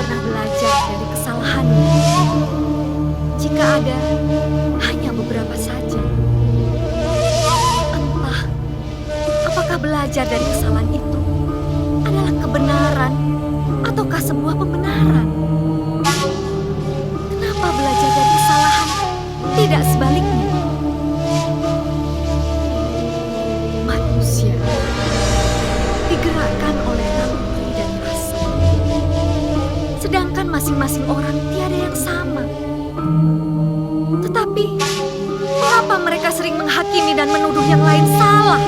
pernah belajar dari kesalahannya. Jika ada, hanya beberapa saja. Entah, apakah belajar dari kesalahan itu adalah kebenaran ataukah sebuah pembenaran? Kenapa belajar dari kesalahan tidak sebaliknya? Manusia digerakkan oleh naluri dan rasa, sedangkan masing-masing orang tiada yang sama. Tetapi, mengapa mereka sering menghakimi dan menuduh yang lain salah?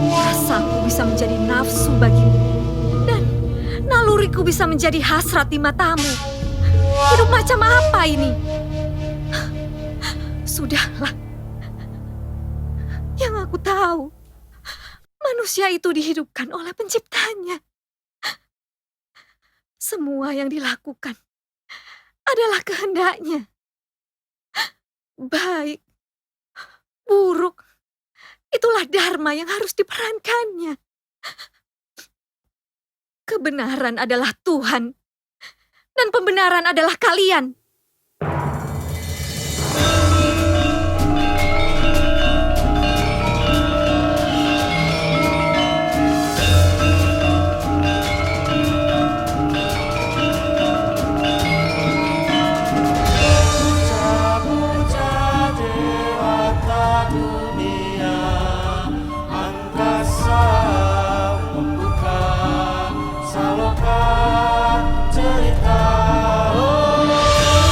Rasaku bisa menjadi nafsu bagimu, dan naluriku bisa menjadi hasrat di matamu. Hidup macam apa ini? Sudahlah. Yang aku tahu, manusia itu dihidupkan oleh penciptanya. Semua yang dilakukan adalah kehendaknya. Baik, buruk, itulah dharma yang harus diperankannya. Kebenaran adalah Tuhan, dan pembenaran adalah kalian. Puja-puja dewata dunia, angkasa membuka saloka cerita. Oh.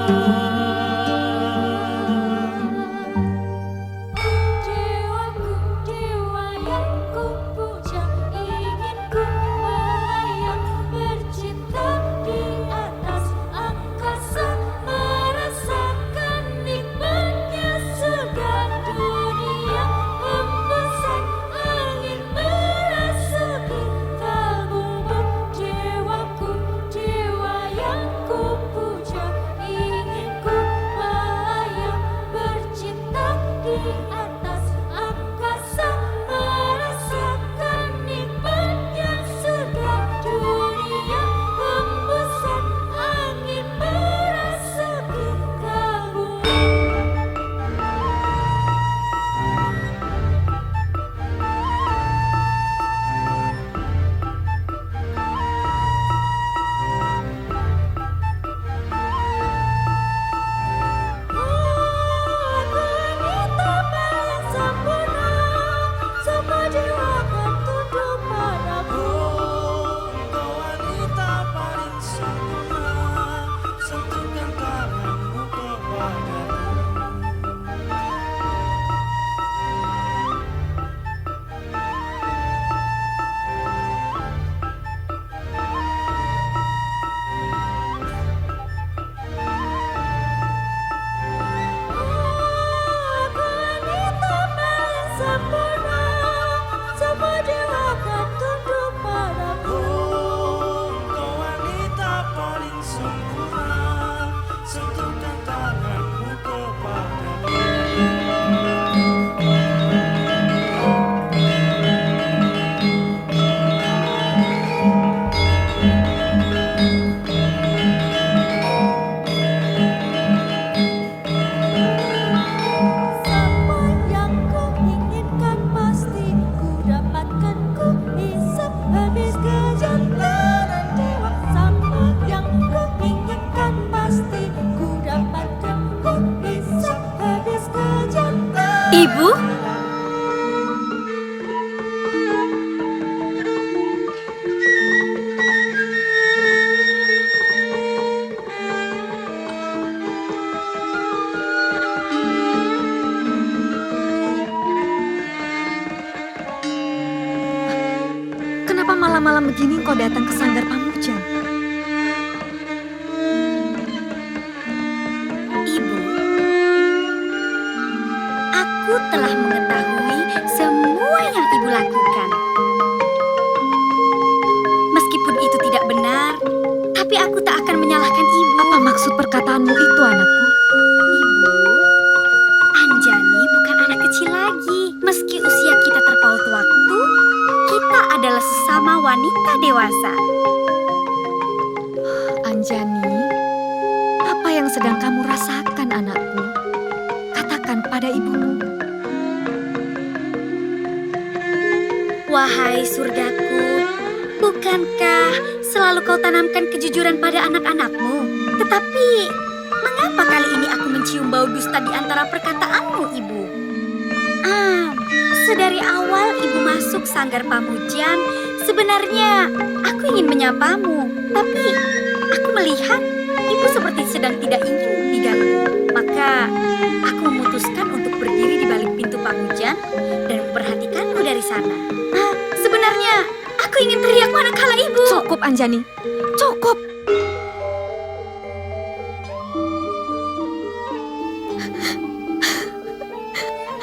Dewaku, dewa yang kupuja, ingin ku melayang bercinta di atas angkasa, merasakan nikmatnya surga dunia, hembusan angin merasuki kalbumu. Dewaku, dewa yang kupuja, ingin ku melayang bercinta di atas angkasa, merasakan nikmatnya surga dunia, hembusan angin merasuki kalbumu. Aku wanita paling sempurna, semua jiwa akan tunduk padamu. Kau wanita paling sempurna, sentuhkan tanganmu kepadaku. Aku wanita paling sempurna, semua jiwa akan tunduk padamu. Kau wanita paling sempurna, sentuhkan tanganmu kepadaku. Semua yang ku inginkan pasti ku dapatkan, ku hisap habis kejantanan dewa. Semua yang ku inginkan pasti ku dapatkan, ku hisap habis kejantanan. Ibu? Kenapa malam-malam begini kau datang ke Sanggar Pamujan? Ibu, aku telah mengetahui semua yang ibu lakukan. Meskipun itu tidak benar, tapi aku tak akan menyalahkan ibu. Apa maksud perkataanmu itu, anakku? Ibu, Anjani bukan anak kecil lagi. Meski usia kita terpaut waktu, kita adalah sesama wanita dewasa. Anjani, apa yang sedang kamu rasakan, anakku? Katakan pada ibumu. Wahai surgaku, bukankah selalu kau tanamkan kejujuran pada anak-anakmu? Tetapi, mengapa kali ini aku mencium bau dusta di antara perkataanmu, Ibu? Sedari awal Ibu masuk Sanggar Pamujan, sebenarnya aku ingin menyapamu. Tapi, aku melihat Ibu seperti sedang tidak ingin diganggu. Maka, aku memutuskan untuk berdiri di balik pintu Pamujan dan memperhatikanmu dari sana. Sebenarnya, aku ingin teriak manakala Ibu. Cukup, Anjani. Cukup.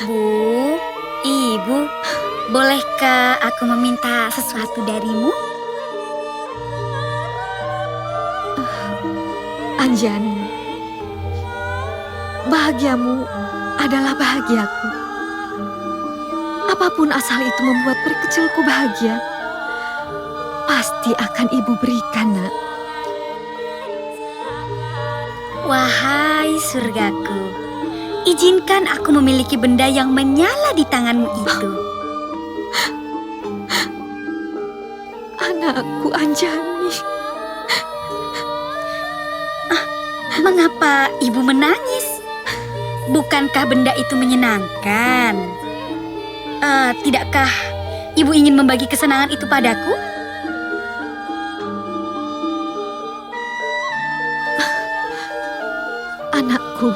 Bu, Ibu, bolehkah aku meminta sesuatu darimu? Anjani, bahagiamu adalah bahagiaku. Apapun asal itu membuat peri kecilku bahagia, pasti akan ibu berikan, nak. Wahai surgaku, izinkan aku memiliki benda yang menyala di tanganmu itu. Anakku Anjani. Mengapa ibu menangis? Bukankah benda itu menyenangkan? Tidakkah ibu ingin membagi kesenangan itu padaku? Anakku,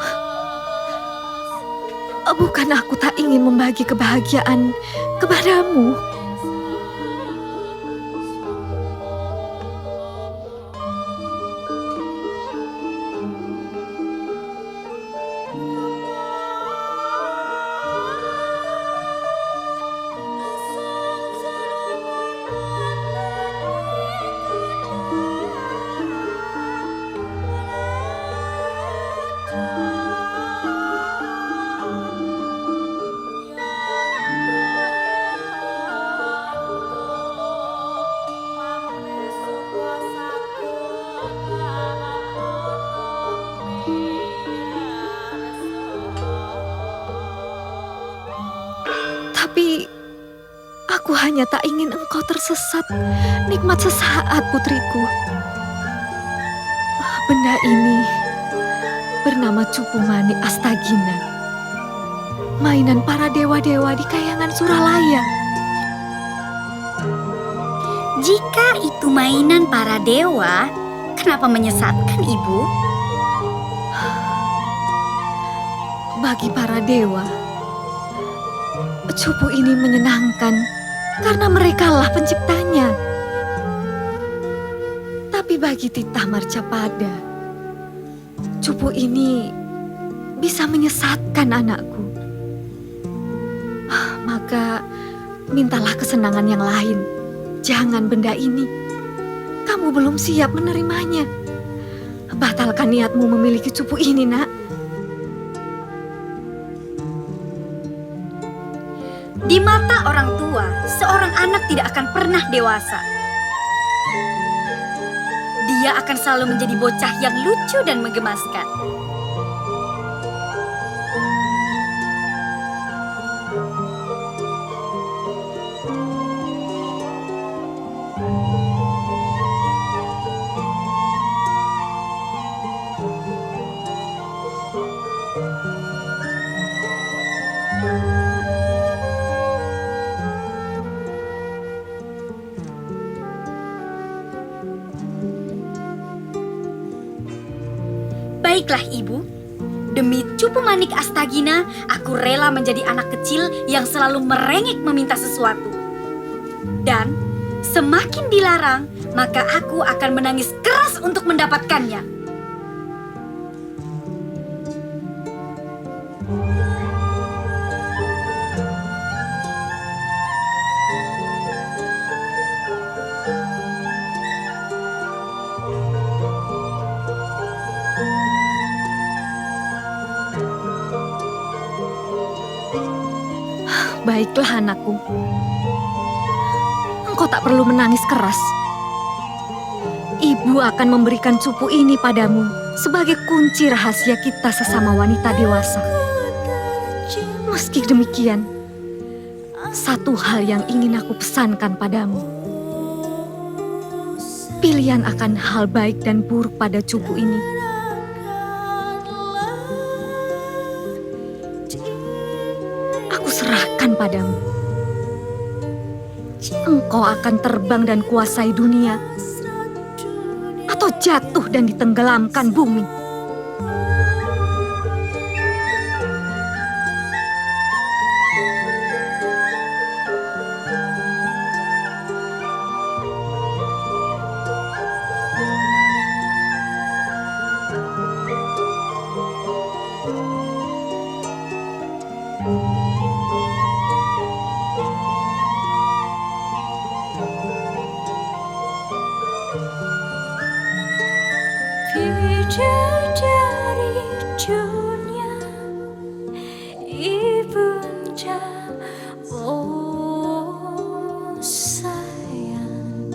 bukan aku tak ingin membagi kebahagiaan kepadamu. Tapi aku hanya tak ingin engkau tersesat nikmat sesaat, putriku. Benda ini bernama Cupu Manik Astagina, mainan para dewa-dewa di kayangan Suralaya. Jika itu mainan para dewa, kenapa menyesatkan ibu? Bagi para dewa, cupu ini menyenangkan karena merekalah penciptanya. Tapi bagi titah Marcapada, cupu ini bisa menyesatkan anakku. Maka mintalah kesenangan yang lain. Jangan benda ini. Kamu belum siap menerimanya. Batalkan niatmu memiliki cupu ini, nak. Di mata orang tua, seorang anak tidak akan pernah dewasa. Dia akan selalu menjadi bocah yang lucu dan menggemaskan. Baiklah ibu, demi Cupu Manik Astagina, aku rela menjadi anak kecil yang selalu merengek meminta sesuatu. Dan semakin dilarang, maka aku akan menangis keras untuk mendapatkannya. Baiklah anakku, engkau tak perlu menangis keras. Ibu akan memberikan cupu ini padamu sebagai kunci rahasia kita sesama wanita dewasa. Meski demikian, satu hal yang ingin aku pesankan padamu. Pilihan akan hal baik dan buruk pada cupu ini aku serahkan padamu. Engkau akan terbang dan kuasai dunia, atau jatuh dan ditenggelamkan bumi. Bidadari dunia ibunda, oh sayang,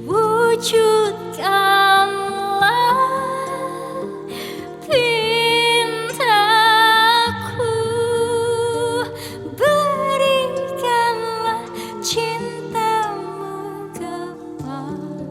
wujudkanlah pintaku, berikanlah cintamu kepadaku.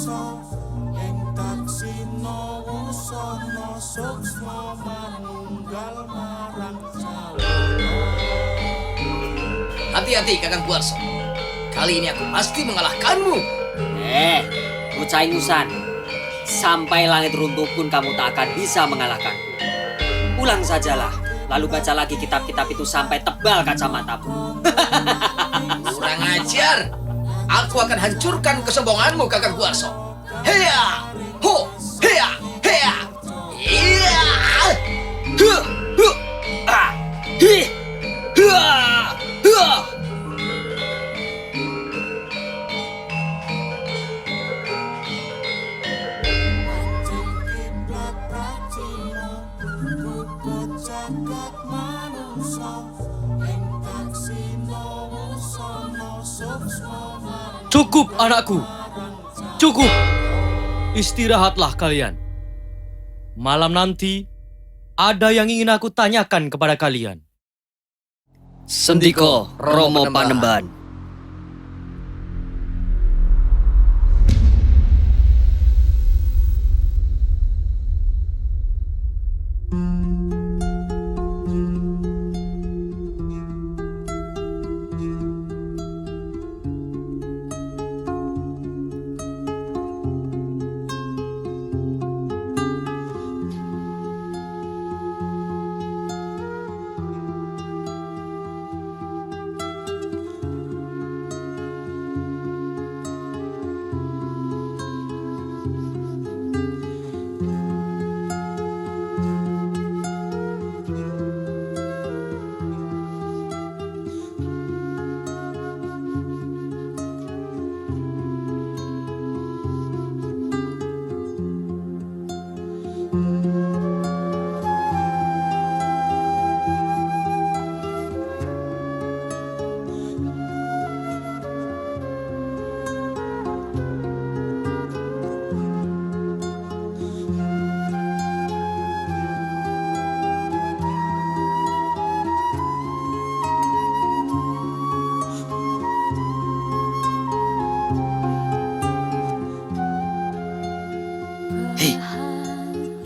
manungsa ing taksina wusana suksma manunggal marang jawara. Hati-hati Kakang Guarso. Kali ini aku pasti mengalahkanmu. Bocah ingusan. Sampai langit runtuh pun kamu tak akan bisa mengalahkanku. Ulang sajalah, lalu baca lagi kitab-kitab itu sampai tebal kacamatamu. Kurang ajar. Aku akan hancurkan kesombonganmu, Kakang Guarso. Heya! Ho! Heya! Heya! Iya! Huh! Huh! Ah! Hi! Hua! Hua! Jagat manungsa ing taksina wusana suksma. Cukup anakku, cukup. Istirahatlah kalian. Malam nanti ada yang ingin aku tanyakan kepada kalian. Sendiko Romo Panembahan.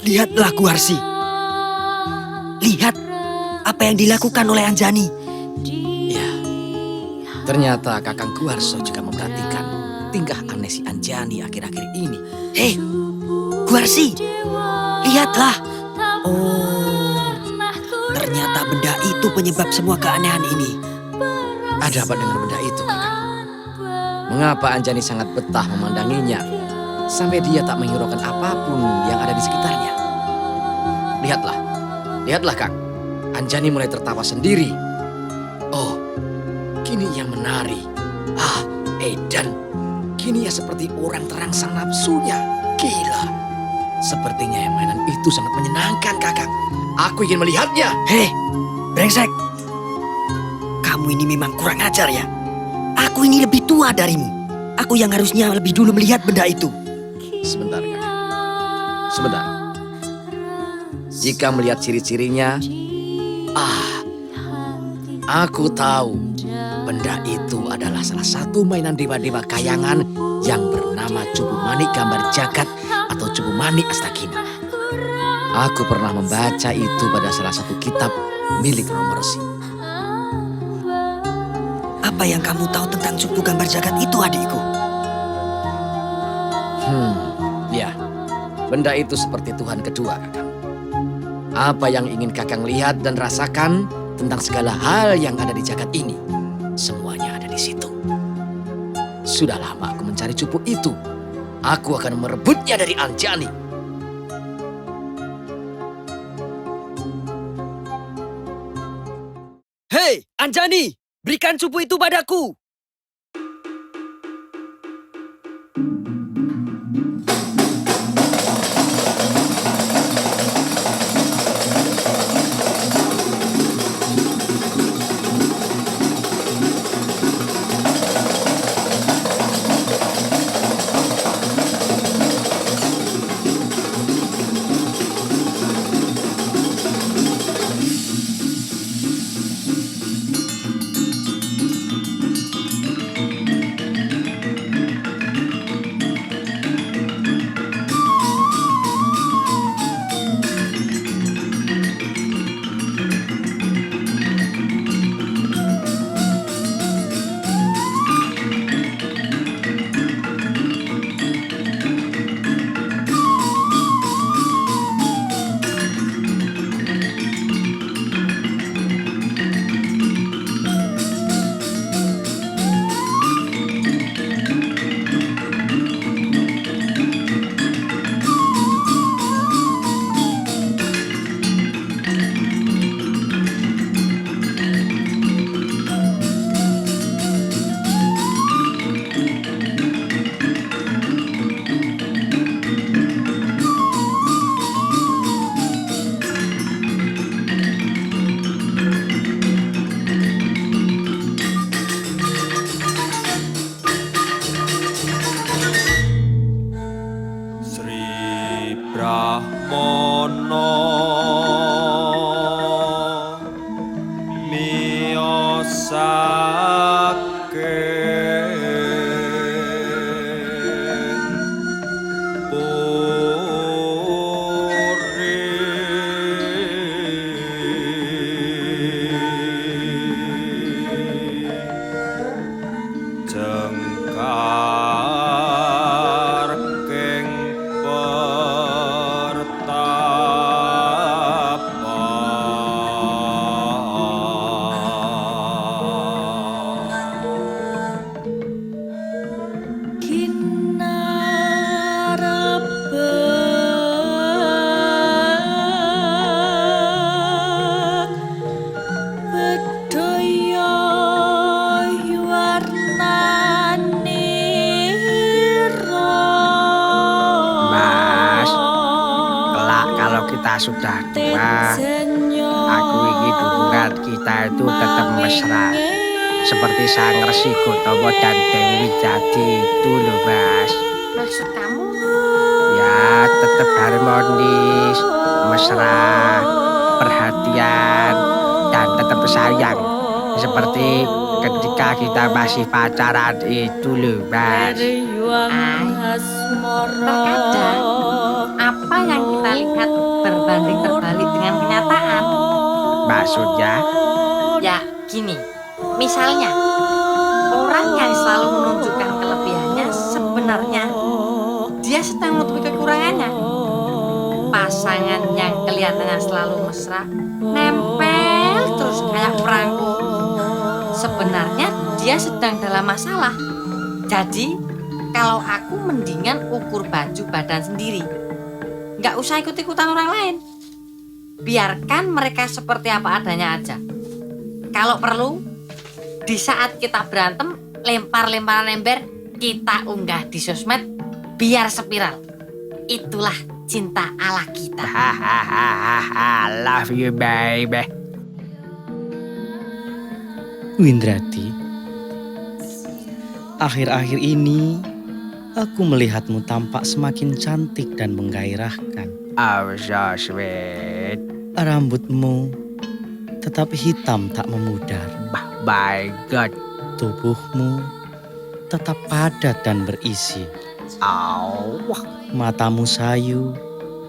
Lihatlah Guarsi. Lihat apa yang dilakukan oleh Anjani. Ya, ternyata Kakang Guarso juga memperhatikan tingkah aneh si Anjani akhir-akhir ini. Hei, Guarsi, lihatlah. Oh, ternyata benda itu penyebab semua keanehan ini. Ada apa dengan benda itu, Kakang? Mengapa Anjani sangat betah memandanginya, sampai dia tak menghiraukan apapun yang ada di sekitarnya? Lihatlah Kang. Anjani mulai tertawa sendiri. Oh, kini ia menari. Edan. Kini ia seperti orang terangsang nafsunya. Gila. Sepertinya yang mainan itu sangat menyenangkan, Kakang. Aku ingin melihatnya. Hei, brengsek. Kamu ini memang kurang ajar ya. Aku ini lebih tua darimu. Aku yang harusnya lebih dulu melihat benda itu. Sebentar, Kakang. Sebentar. Jika melihat ciri-cirinya, aku tahu benda itu adalah salah satu mainan dewa-dewa kayangan yang bernama Cupu Manik Gambar Jagat atau Cupu Manik Astakina. Aku pernah membaca itu pada salah satu kitab milik Romo Resi. Apa yang kamu tahu tentang Cupu Gambar Jagat itu, adikku? Ya, benda itu seperti Tuhan kedua, Kakang. Apa yang ingin Kakang lihat dan rasakan tentang segala hal yang ada di jagat ini, semuanya ada di situ. Sudah lama aku mencari cupu itu. Aku akan merebutnya dari Anjani. Hei, Anjani, berikan cupu itu padaku. Brahmana miyosake jengkar keng kita sudah tua, aku ingin hubungan kita itu tetap mesra. Seperti Sang Resi Gotama dan Dewi Widadi itu loh, Mas. Maksud kamu? Ya, tetap harmonis, mesra, perhatian, dan tetap sayang. Seperti ketika kita masih pacaran itu loh, Mas. Terkadang apa yang kita lihat berbanding terbalik dengan kenyataan. Maksudnya? Ya, gini. Misalnya, orang yang selalu menunjukkan kelebihannya sebenarnya dia sedang menutupi kekurangannya. Pasangan yang kelihatannya selalu mesra, nempel terus kayak perangko. Sebenarnya dia sedang dalam masalah. Jadi, kalau aku mendingan ukur baju badan sendiri. Nggak usah ikut-ikutan orang lain. Biarkan mereka seperti apa adanya aja. Kalau perlu, di saat kita berantem, lempar-lemparan ember, kita unggah di sosmed, biar spiral. Itulah cinta ala kita. Hahaha, love you baby. Windrati, akhir-akhir ini aku melihatmu tampak semakin cantik dan menggairahkan. Oh, so sweet. Rambutmu tetap hitam tak memudar. My God. Tubuhmu tetap padat dan berisi. Oh, Matamu sayu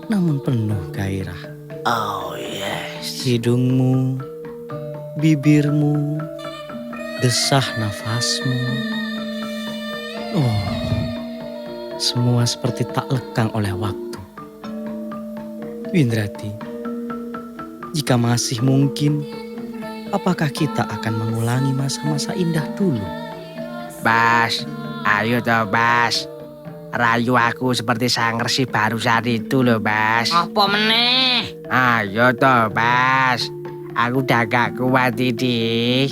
namun penuh gairah. oh yes. Hidungmu, bibirmu, desah nafasmu. Oh, semua seperti tak lekang oleh waktu. Windrati, jika masih mungkin, apakah kita akan mengulangi masa-masa indah dulu? Bas, ayo toh Bas. Rayu aku seperti Sang Resi barusan itu loh Bas. Apa meneh? Ayo toh Bas. Aku udah gak kuat ini.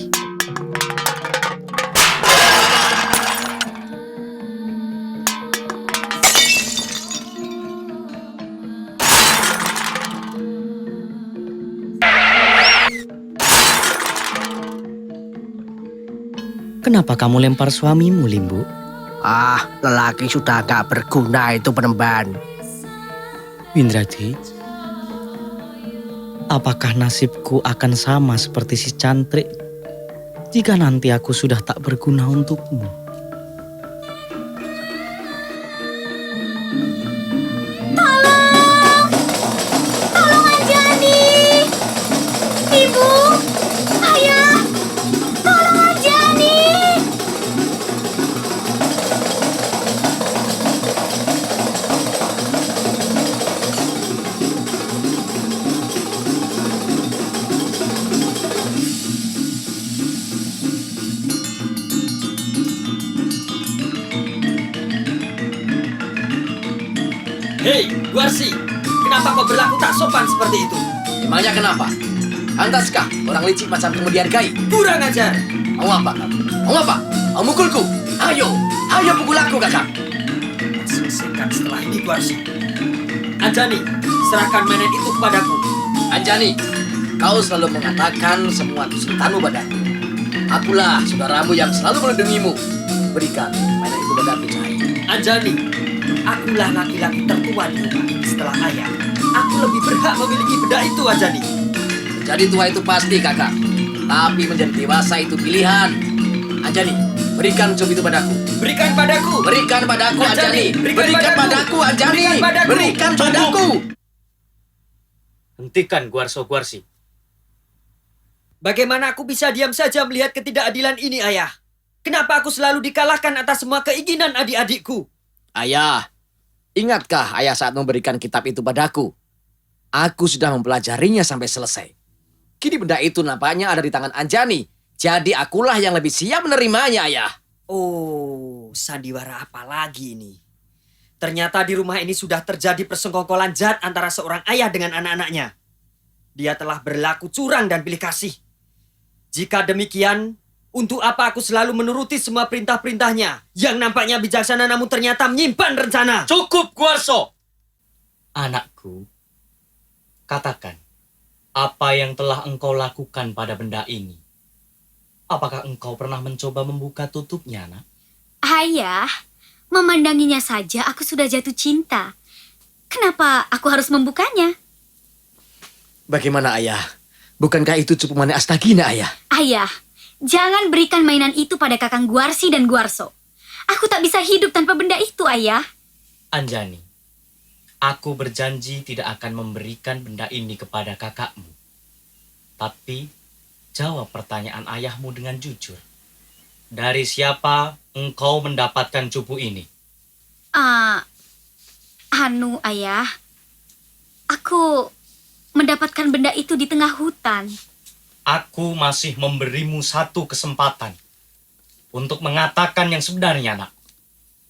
Kenapa kamu lempar suamimu, Limbu? Ah, lelaki sudah gak berguna itu penemban. Windrati, apakah nasibku akan sama seperti si Cantrik jika nanti aku sudah tak berguna untukmu? Tolong Anjani! Ibu! Ayah! Tolong Anjani! Hei, Guarsi, kenapa kau berlaku tak sopan seperti itu? Emangnya kenapa? Pantaskah orang licik macam kamu dihargai? Kurang ajar. Mau apa kamu? Mau apa? Mau mukulku? Ayo, ayo pukul aku kakak. Selesaikan setelah ini, Guarsi. Anjani, serahkan mainan itu kepadaku. Anjani, kau selalu mengatakan semua kesulitanmu padaku. Akulah saudaramu yang selalu melindungimu. Berikan mainan itu padaku, Cahaya. Anjani, Akulah laki-laki tertua di rumah ini setelah ayah. Aku lebih berhak memiliki benda itu, Anjani. Jadi tua itu pasti kakak. Tapi menjadi dewasa itu pilihan. Anjani, berikan cup itu padaku. Berikan padaku. Berikan padaku Anjani. Berikan padaku Anjani. Berikan padaku. Berikan padaku. Hentikan Guarso-Guarsi. Bagaimana aku bisa diam saja melihat ketidakadilan ini, ayah? Kenapa aku selalu dikalahkan atas semua keinginan adik-adikku? Ayah, ingatkah ayah saat memberikan kitab itu padaku? Aku sudah mempelajarinya sampai selesai. Kini benda itu nampaknya ada di tangan Anjani. Jadi akulah yang lebih siap menerimanya, ayah. Oh, sandiwara apa lagi ini? Ternyata di rumah ini sudah terjadi persekongkolan jahat antara seorang ayah dengan anak-anaknya. Dia telah berlaku curang dan pilih kasih. Jika demikian, untuk apa aku selalu menuruti semua perintah-perintahnya yang nampaknya bijaksana namun ternyata menyimpan rencana? Cukup, Guarso! Anakku, katakan, apa yang telah engkau lakukan pada benda ini? Apakah engkau pernah mencoba membuka tutupnya, nak? Ayah, memandanginya saja aku sudah jatuh cinta. Kenapa aku harus membukanya? Bagaimana ayah? Bukankah itu cupu Mane Astagina, ayah? Ayah, jangan berikan mainan itu pada Kakang Guarsi dan Guarso. Aku tak bisa hidup tanpa benda itu, ayah. Anjani, aku berjanji tidak akan memberikan benda ini kepada kakakmu. Tapi, jawab pertanyaan ayahmu dengan jujur. Dari siapa engkau mendapatkan cupu ini? Ayah. Aku mendapatkan benda itu di tengah hutan. Aku masih memberimu satu kesempatan untuk mengatakan yang sebenarnya, nak.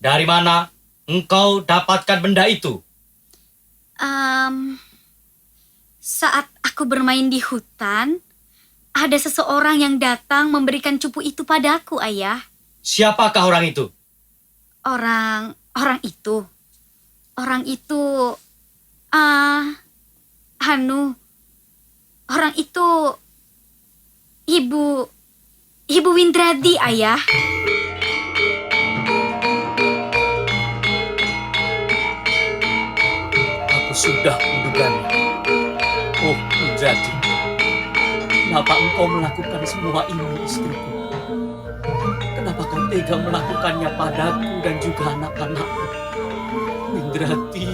Dari mana engkau dapatkan benda itu? Saat aku bermain di hutan, ada seseorang yang datang memberikan cupu itu padaku, ayah. Siapakah orang itu? Orang itu. Orang itu Ibu Windradi, ayah. Aku sudah menduganya. Oh, Windradi. Kenapa engkau melakukan semua ini, istriku? Kenapa kau tega melakukannya padaku dan juga anak-anakku? Windradi.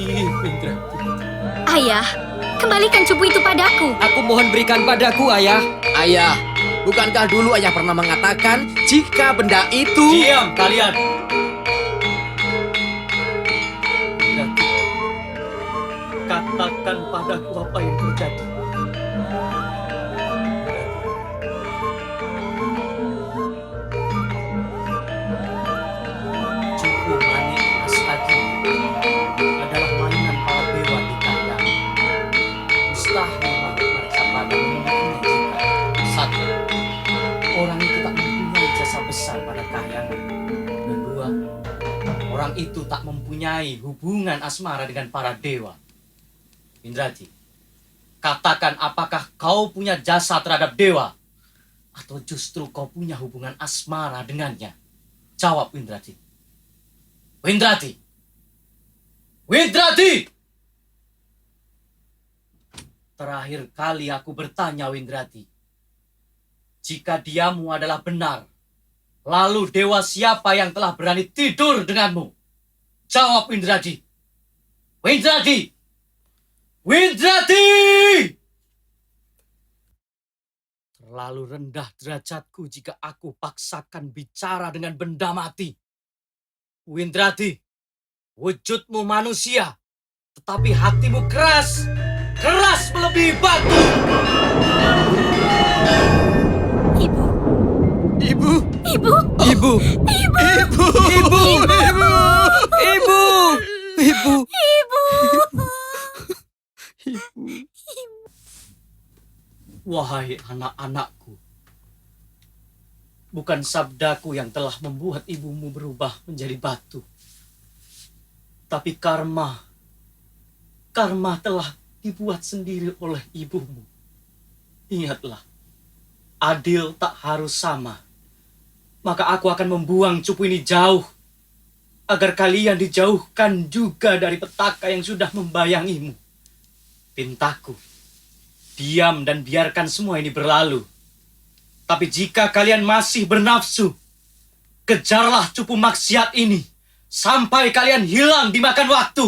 Ayah, kembalikan cupu itu padaku. Aku mohon berikan padaku, ayah. Ayah, bukankah dulu ayah pernah mengatakan jika benda itu... Diam kalian. Windradi, katakan padaku apa yang terjadi. Cupu Mane Astagina adalah mainan para dewa di kahyangan. Mustahil manusia pada memilikinya jika satu, orang itu tak mempunyai jasa besar pada kahyangan. Kedua, orang itu tak mempunyai hubungan asmara dengan para dewa. Windradi, katakan apakah kau punya jasa terhadap dewa? Atau justru kau punya hubungan asmara dengannya? Jawab, Windradi. Windradi! Windradi! Terakhir kali aku bertanya, Windradi. Jika diamu adalah benar, lalu dewa siapa yang telah berani tidur denganmu? Jawab, Windradi. Windradi! Windradi! Terlalu rendah derajatku jika aku paksakan bicara dengan benda mati. Windradi, wujudmu manusia, tetapi hatimu keras. Keras melebihi batu. Ibu. Ibu. Ibu. Ibu. Ibu. Ibu. Ibu. Ibu. Ibu. Ibu. Wahai anak-anakku, bukan sabdaku yang telah membuat ibumu berubah menjadi batu. Tapi karma telah dibuat sendiri oleh ibumu. Ingatlah, adil tak harus sama. Maka aku akan membuang cupu ini jauh. agar kalian dijauhkan juga dari petaka yang sudah membayangimu. Pintaku, diam dan biarkan semua ini berlalu. Tapi jika kalian masih bernafsu, kejarlah cupu maksiat ini sampai kalian hilang dimakan waktu.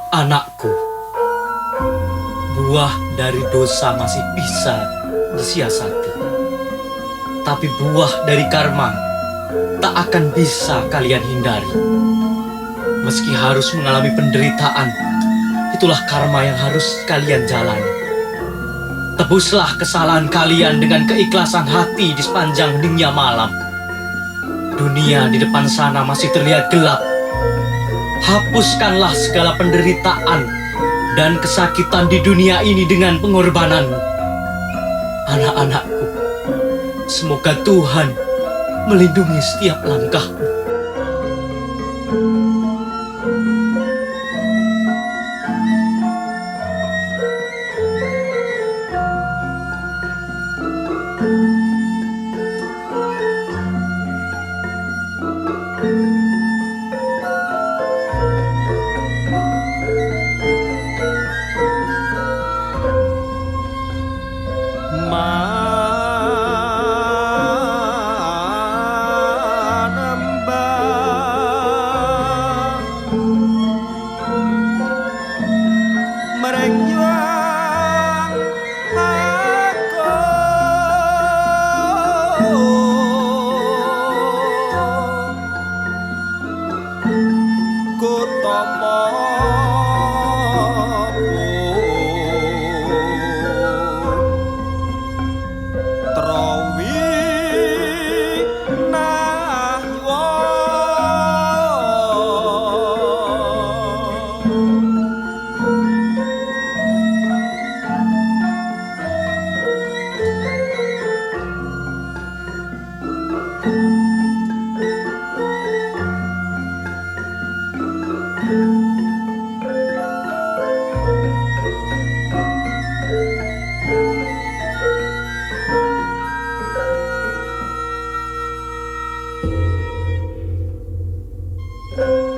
Anakku, buah dari dosa masih bisa disiasati. Tapi buah dari karma tak akan bisa kalian hindari. Meski harus mengalami penderitaan, itulah karma yang harus kalian jalani. Tebuslah kesalahan kalian dengan keikhlasan hati di sepanjang heningnya malam. Dunia di depan sana masih terlihat gelap. Hapuskanlah segala penderitaan dan kesakitan di dunia ini dengan pengorbananmu. Anak-anakku, semoga Tuhan melindungi setiap langkahmu. Thank